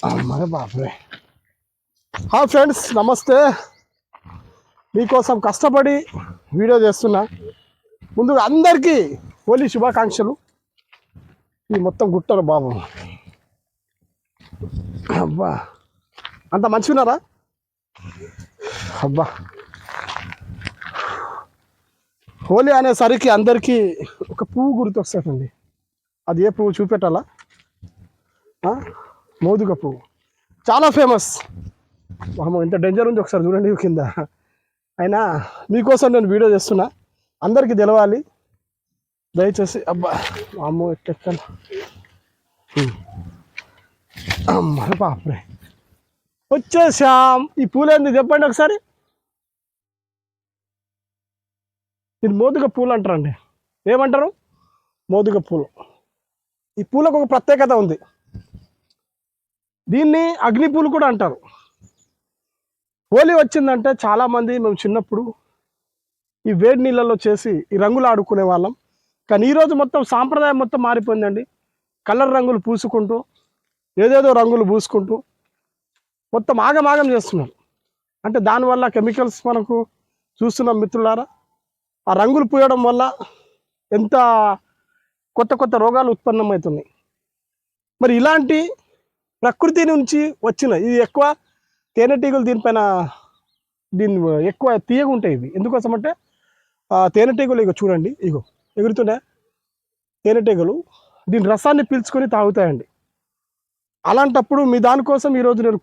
అమ్మ బాబే. Hi friends, నమస్తే. మీకోసం కష్టపడి వీడియో చేస్తున్నా. ముందుగా అందరికీ హోలీ శుభాకాంక్షలు. ఈ మొత్తం గుట్టరు బాబు. అబ్బా, అంత మంచిగున్నారా? అబ్బా, హోలీ అనేసరికి అందరికీ ఒక పువ్వు గుర్తొస్తుందండి. అది ఏ పువ్వు చూపెట్టాలా? మోదుగ పువ్వు చాలా ఫేమస్. ఎంత డేంజర్ ఉంది ఒకసారి చూడండి కింద. అయినా మీకోసం నేను వీడియో చేస్తున్నా, అందరికీ తెలవాలి దయచేసి. అబ్బా అమ్మో, ఎట్టెక్కాలి. అమ్మ బాప్రే, వచ్చేసాం. ఈ పూలేంది చెప్పండి ఒకసారి. ఇది మోదుగ పూలు అంటారండి. ఏమంటారు? మోదుగ పూలు. ఈ పూలకు ఒక ప్రత్యేకత ఉంది. దీన్ని అగ్ని పూలు కూడా అంటారు. హోలీ వచ్చిందంటే చాలామంది మేము చిన్నప్పుడు ఈ వేడి నీళ్ళలో చేసి ఈ రంగులు ఆడుకునే వాళ్ళం. కానీ ఈరోజు మొత్తం సాంప్రదాయం మొత్తం మారిపోయిందండి. కలర్ రంగులు పూసుకుంటూ, ఏదేదో రంగులు పూసుకుంటూ మొత్తం ఆగమాగం చేస్తున్నారు. అంటే దానివల్ల కెమికల్స్ మనకు చూస్తున్నాం మిత్రులారా. ఆ రంగులు పూయడం వల్ల ఎంత కొత్త కొత్త రోగాలు ఉత్పన్నమవుతున్నాయి. మరి ఇలాంటి ప్రకృతి నుంచి వచ్చిన ఇది ఎక్కువ తేనెటీగలు దీన్ని ఎక్కువ తీయగా ఉంటాయి. ఇవి ఎందుకోసం అంటే తేనెటీగలు ఇగో చూడండి, ఇగో ఎగురుతుండే తేనెటీగలు దీని రసాన్ని పీల్చుకొని తాగుతాయండి. అలాంటప్పుడు మీ దానికోసం ఈరోజు నేను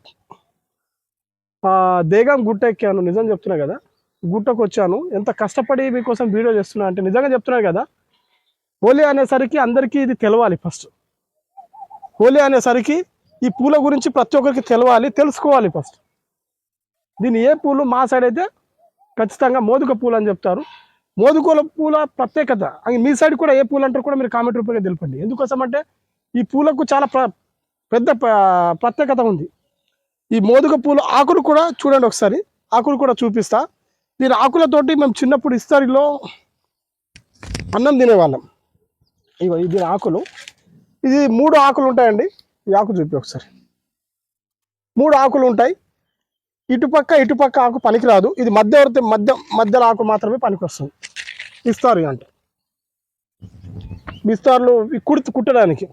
దేగం గుట్ట ఎక్కాను. నిజం చెప్తున్నా కదా, గుట్టకు వచ్చాను. ఎంత కష్టపడి మీకోసం వీడియో చేస్తున్నా అంటే నిజంగా చెప్తున్నాను కదా. హోలీ అనేసరికి అందరికీ ఇది తెలవాలి. ఫస్ట్ హోలీ అనేసరికి ఈ పూల గురించి ప్రతి ఒక్కరికి తెలవాలి, తెలుసుకోవాలి ఫస్ట్. దీన్ని ఏ పూలు మా సైడ్ అయితే ఖచ్చితంగా మోదుగ పూలు అని చెప్తారు. మోదుగల పూల ప్రత్యేకత మీ సైడ్ కూడా ఏ పూలు అంటారు కూడా మీరు కామెంట్ రూపంగా తెలపండి. ఎందుకోసం అంటే ఈ పూలకు చాలా పెద్ద ప్రత్యేకత ఉంది. ఈ మోదుగ పూలు ఆకులు కూడా చూడండి ఒకసారి, ఆకులు కూడా చూపిస్తా. దీని ఆకులతోటి మేము చిన్నప్పుడు ఇస్తారిలో అన్నం తినేవాళ్ళం. ఇగో దీని ఆకులు, ఇది 3 ఆకులు ఉంటాయండి. ఈ ఆకు చూపి ఒకసారి. 3 ఆకులు ఉంటాయి. ఇటుపక్క ఆకు పనికిరాదు. ఇది మధ్యలో ఆకు మాత్రమే పనికి వస్తుంది. ఇస్తారు అంటే బిస్తార్లు కుట్టడానికి.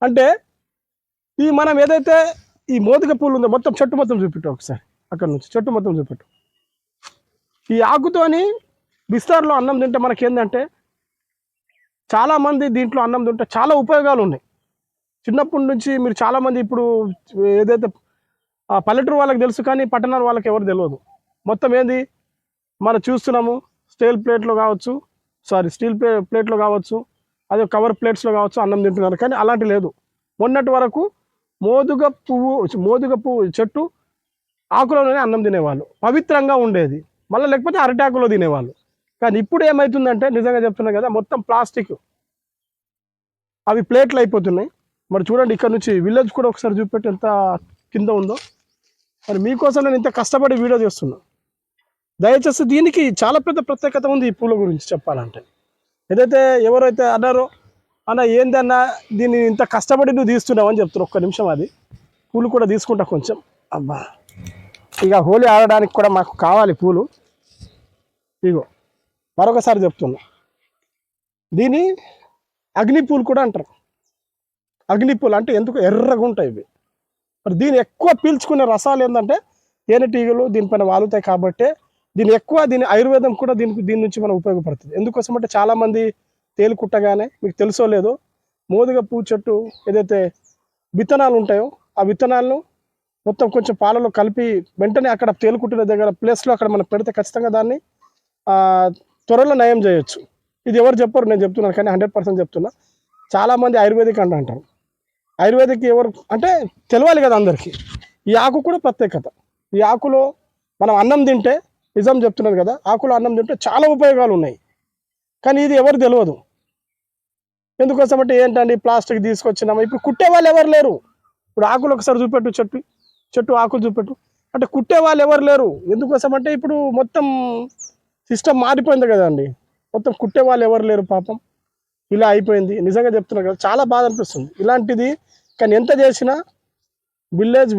అంటే ఈ మనం ఏదైతే ఈ మోదుగ పూలు ఉందో మొత్తం చెట్టు మొత్తం చూపెట్టు ఒకసారి. అక్కడ నుంచి చెట్టు మొత్తం చూపెట్టు. ఈ ఆకుతోని బిస్తార్లో అన్నం తింటే మనకేందంటే చాలామంది దీంట్లో అన్నం తింటే చాలా ఉపయోగాలు ఉన్నాయి. చిన్నప్పటి నుంచి మీరు చాలామంది ఇప్పుడు ఏదైతే పల్లెటూరు వాళ్ళకి తెలుసు, కానీ పట్టణాల వాళ్ళకి ఎవరు తెలియదు. మొత్తం ఏంది మనం చూస్తున్నాము, స్టీల్ ప్లేట్లో కావచ్చు, అదే కవర్ ప్లేట్స్లో కావచ్చు అన్నం తింటున్నారు. కానీ అలాంటి లేదు. మొన్నటి వరకు మోదుగ పువ్వు చెట్టు ఆకులలోనే అన్నం తినేవాళ్ళు, పవిత్రంగా ఉండేది. మళ్ళీ లేకపోతే అరటాకులో తినేవాళ్ళు. కానీ ఇప్పుడు ఏమవుతుందంటే నిజంగా చెప్తున్నా కదా, మొత్తం ప్లాస్టిక్ అవి ప్లేట్లు అయిపోతున్నాయి. మరి చూడండి, ఇక్కడ నుంచి విలేజ్ కూడా ఒకసారి చూపెట్టి ఎంత కింద ఉందో. మరి మీకోసం నేను ఇంత కష్టపడి వీడియో చేస్తున్నా. దయచేసి దీనికి చాలా పెద్ద ప్రత్యేకత ఉంది. ఈ పూల గురించి చెప్పాలంటే ఏదైతే ఎవరైతే అన్నారో అన్న ఏందన్నా దీన్ని ఇంత కష్టపడి నువ్వు తీస్తున్నావు అని చెప్తున్నారు. ఒక్క నిమిషం, అది పూలు కూడా తీసుకుంటా కొంచెం. అబ్బా, ఇక హోలీ ఆడడానికి కూడా మాకు కావాలి పూలు. ఇగో మరొకసారి చెప్తున్నా, దీని అగ్ని పూలు కూడా అంటారు. అగ్ని పూలు అంటే ఎందుకు ఎర్రగా ఉంటాయి ఇవి. మరి దీన్ని ఎక్కువ పీల్చుకునే రసాలు ఏంటంటే తేనెటీగలు దీనిపైన వాలుతాయి. కాబట్టి దీని ఆయుర్వేదం కూడా దీని నుంచి మనం ఉపయోగపడుతుంది. ఎందుకోసం అంటే చాలామంది తేలు కుట్టగానే, మీకు తెలుసో లేదో, మోదుగ పువ్వు చెట్టు ఏదైతే విత్తనాలు ఉంటాయో ఆ విత్తనాలను మొత్తం కొంచెం పాలలో కలిపి వెంటనే అక్కడ తేలు కుట్టిన దగ్గర ప్లేస్లో అక్కడ మనం పెడితే ఖచ్చితంగా దాన్ని త్వరలో నయం చేయొచ్చు. ఇది ఎవరు చెప్పరు, నేను చెప్తున్నాను. కానీ 100% చెప్తున్నా. చాలామంది ఆయుర్వేదిక్ అంటారు. ఆయుర్వేదిక్ ఎవరు అంటే తెలవాలి కదా అందరికీ. ఈ ఆకు కూడా ప్రత్యేకత. ఈ ఆకులో మనం అన్నం తింటే, నిజం చెప్తున్నారు కదా, ఆకులో అన్నం తింటే చాలా ఉపయోగాలు ఉన్నాయి. కానీ ఇది ఎవరు తెలియదు. ఎందుకోసం అంటే ఏంటండి ప్లాస్టిక్ తీసుకొచ్చినాము. ఇప్పుడు కుట్టే వాళ్ళు ఎవరు లేరు. ఇప్పుడు ఆకులు ఒకసారి చూపెట్టు, చెట్టు ఆకులు చూపెట్టు. అంటే కుట్టే వాళ్ళు ఎవరు లేరు. ఎందుకోసం అంటే ఇప్పుడు మొత్తం సిస్టమ్ మారిపోయింది కదండి. మొత్తం కుట్టే వాళ్ళు ఎవరు లేరు పాపం. ఇలా అయిపోయింది. నిజంగా చెప్తున్నారు కదా, చాలా బాధ అనిపిస్తుంది ఇలాంటిది. కానీ ఎంత చేసినా విలేజ్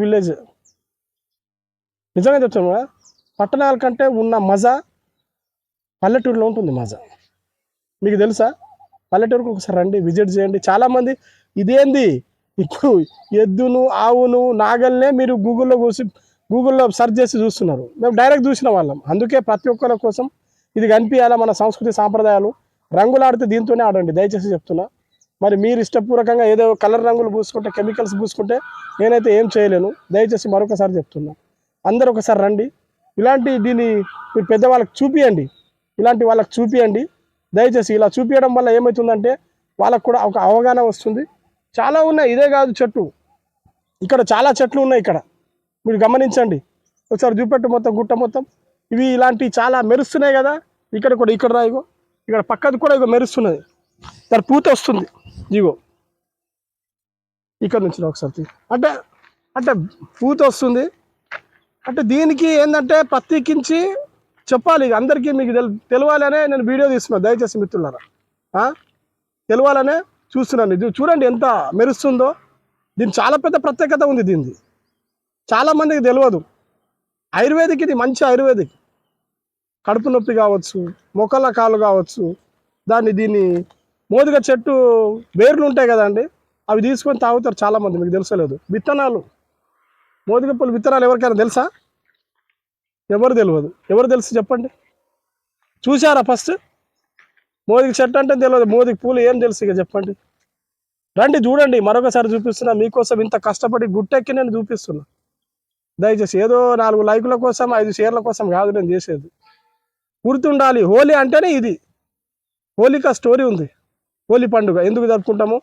నిజంగా చెప్తున్నాను కదా, పట్టణాల కంటే ఉన్న మజా పల్లెటూరులో ఉంటుంది మజా. మీకు తెలుసా? పల్లెటూరుకు ఒకసారి రండి, విజిట్ చేయండి. చాలామంది ఇదేంది ఇప్పుడు ఎద్దును ఆవును నాగల్నే మీరు గూగుల్లో సెర్చ్ చేసి చూస్తున్నారు. మేము డైరెక్ట్ చూసిన వాళ్ళం. అందుకే ప్రతి ఒక్కరి కోసం ఇది కనిపించాలా, మన సంస్కృతి సాంప్రదాయాలు. రంగులు ఆడితే దీంతోనే ఆడండి దయచేసి చెప్తున్నా. మరి మీరు ఇష్టపూర్వకంగా ఏదో కలర్ రంగులు పూసుకుంటే, కెమికల్స్ పూసుకుంటే నేనైతే ఏం చేయలేను. దయచేసి మరొకసారి చెప్తున్నా, అందరూ ఒకసారి రండి. దీన్ని మీరు పెద్దవాళ్ళకి చూపియండి, ఇలాంటి వాళ్ళకి చూపియండి దయచేసి. ఇలా చూపించడం వల్ల ఏమవుతుందంటే వాళ్ళకు కూడా ఒక అవగాహన వస్తుంది. చాలా ఉన్నాయి, ఇదే కాదు చెట్టు, ఇక్కడ చాలా చెట్లు ఉన్నాయి. ఇక్కడ మీరు గమనించండి, ఒకసారి చూపెట్టు మొత్తం గుట్ట మొత్తం. ఇవి ఇలాంటివి చాలా మెరుస్తున్నాయి కదా. ఇక్కడ రాయిగో, ఇక్కడ పక్కది కూడా ఇగో మెరుస్తున్నది, దాని పూత వస్తుంది. ఇగో ఇక్కడ నుంచి ఒకసారి అంటే అంటే పూత వస్తుంది. అంటే దీనికి ఏంటంటే ప్రత్యేకించి చెప్పాలి అందరికీ, మీకు తెలవాలనే నేను వీడియో తీస్తున్నాను. దయచేసి మిత్రులారా, తెలవాలనే చూస్తున్నాను. ఇది చూడండి ఎంత మెరుస్తుందో. దీని చాలా పెద్ద ప్రత్యేకత ఉంది. దీనిది చాలామందికి తెలియదు. ఆయుర్వేదిక్, ఇది మంచి ఆయుర్వేదిక్. కడుపు నొప్పి కావచ్చు, మొక్కల కాలు కావచ్చు, దీన్ని మోదుగ చెట్టు వేర్లు ఉంటాయి కదండి, అవి తీసుకొని తాగుతారు చాలామంది. మీకు తెలుసలేదు. విత్తనాలు, మోదుగ పూలు విత్తనాలు ఎవరికైనా తెలుసా? ఎవరు తెలియదు. ఎవరు తెలుసు చెప్పండి? చూసారా? ఫస్ట్ మోదిగ చెట్టు అంటే తెలియదు, మోదిగ పూలు ఏం తెలుసు? ఇక చెప్పండి. రండి చూడండి, మరొకసారి చూపిస్తున్నా మీకోసం. ఇంత కష్టపడి గుట్టెక్కి నేను చూపిస్తున్నా. దయచేసి ఏదో 4 లైకుల కోసం 5 షేర్ల కోసం కాదు నేను చేసేది. గుర్తుండాలి, హోలీ అంటేనే ఇది. హోలికా స్టోరీ ఉంది. హోలీ పండుగ ఎందుకు జరుపుకుంటాము?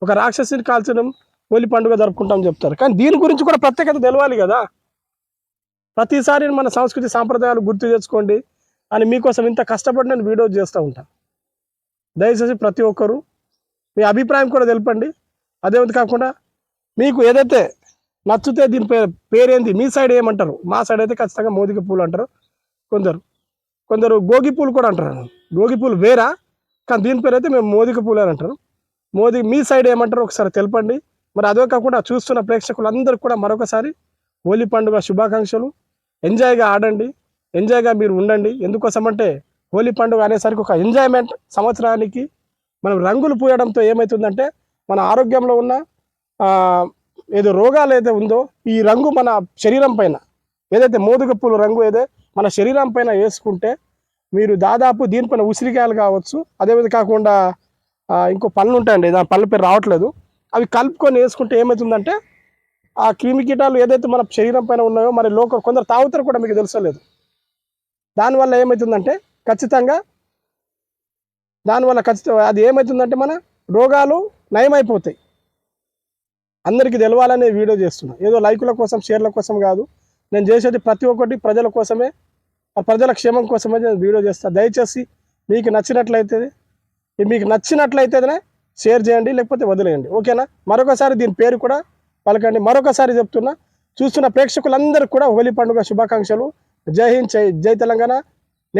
ఒక రాక్షసిని కాల్చడం హోలీ పండుగ జరుపుకుంటాం చెప్తారు. కానీ దీని గురించి కూడా ప్రత్యేకత తెలవాలి కదా. ప్రతిసారి మన సంస్కృతి సాంప్రదాయాలు గుర్తు తెచ్చుకోండి అని మీకోసం ఇంత కష్టపడి నేను వీడియో చేస్తూ ఉంటాను. దయచేసి ప్రతి ఒక్కరు మీ అభిప్రాయం కూడా తెలపండి. అదేవిధంగా కాకుండా మీకు ఏదైతే నచ్చితే దీని పేరేంది, మీ సైడ్ ఏమంటారు? మా సైడ్ అయితే ఖచ్చితంగా మోదిగ పూలు అంటారు. కొందరు గోగి పూలు కూడా అంటారు. గోగి పూలు వేరా, కానీ దీని పేరు అయితే మేము మోదిగ పూలు అని అంటారు. మీ సైడ్ ఏమంటారు ఒకసారి తెలపండి. మరి అదే కాకుండా చూస్తున్న ప్రేక్షకులందరూ కూడా మరొకసారి హోలీ పండుగ శుభాకాంక్షలు. ఎంజాయ్గా ఆడండి, ఎంజాయ్గా మీరు ఉండండి. ఎందుకోసం అంటే హోలీ పండుగ అనేసరికి ఒక ఎంజాయ్మెంట్. సంవత్సరానికి మనం రంగులు పూయడంతో ఏమవుతుందంటే మన ఆరోగ్యంలో ఉన్న ఏదో రోగాలు ఏదో ఉందో ఈ రంగు మన శరీరం పైన, ఏదైతే మోదుగ పూల రంగు ఏదో మన శరీరం పైన వేసుకుంటే మీరు దాదాపు దీనిపైన ఉసిరికాయలు కావచ్చు, అదేవిధంగా కాకుండా ఇంకో పళ్ళు ఉంటాయండి, దాని పళ్ళ పేరు రావట్లేదు, అవి కలుపుకొని వేసుకుంటే ఏమవుతుందంటే ఆ క్రిమికీటాలు ఏదైతే మన శరీరం పైన ఉన్నాయో మరి కొందరు తాగుతారు కూడా, మీకు తెలుసలేదు. దానివల్ల ఏమవుతుందంటే ఖచ్చితంగా అది ఏమవుతుందంటే మన రోగాలు నయమైపోతాయి. అందరికీ తెలవాలనే వీడియో చేస్తున్నా. ఏదో లైకుల కోసం షేర్ల కోసం కాదు, నేను చేసేది ప్రతి ఒక్కటి ప్రజల కోసమే, ప్రజల క్షేమం కోసమే నేను వీడియో చేస్తాను. దయచేసి మీకు నచ్చినట్లయితేనే షేర్ చేయండి, లేకపోతే వదిలేయండి. ఓకేనా? మరొకసారి దీని పేరు కూడా పలకండి. మరొకసారి చెప్తున్నా, చూస్తున్న ప్రేక్షకులందరికీ కూడా హోలీ పండుగ శుభాకాంక్షలు. జై హింద్, జై తెలంగాణ.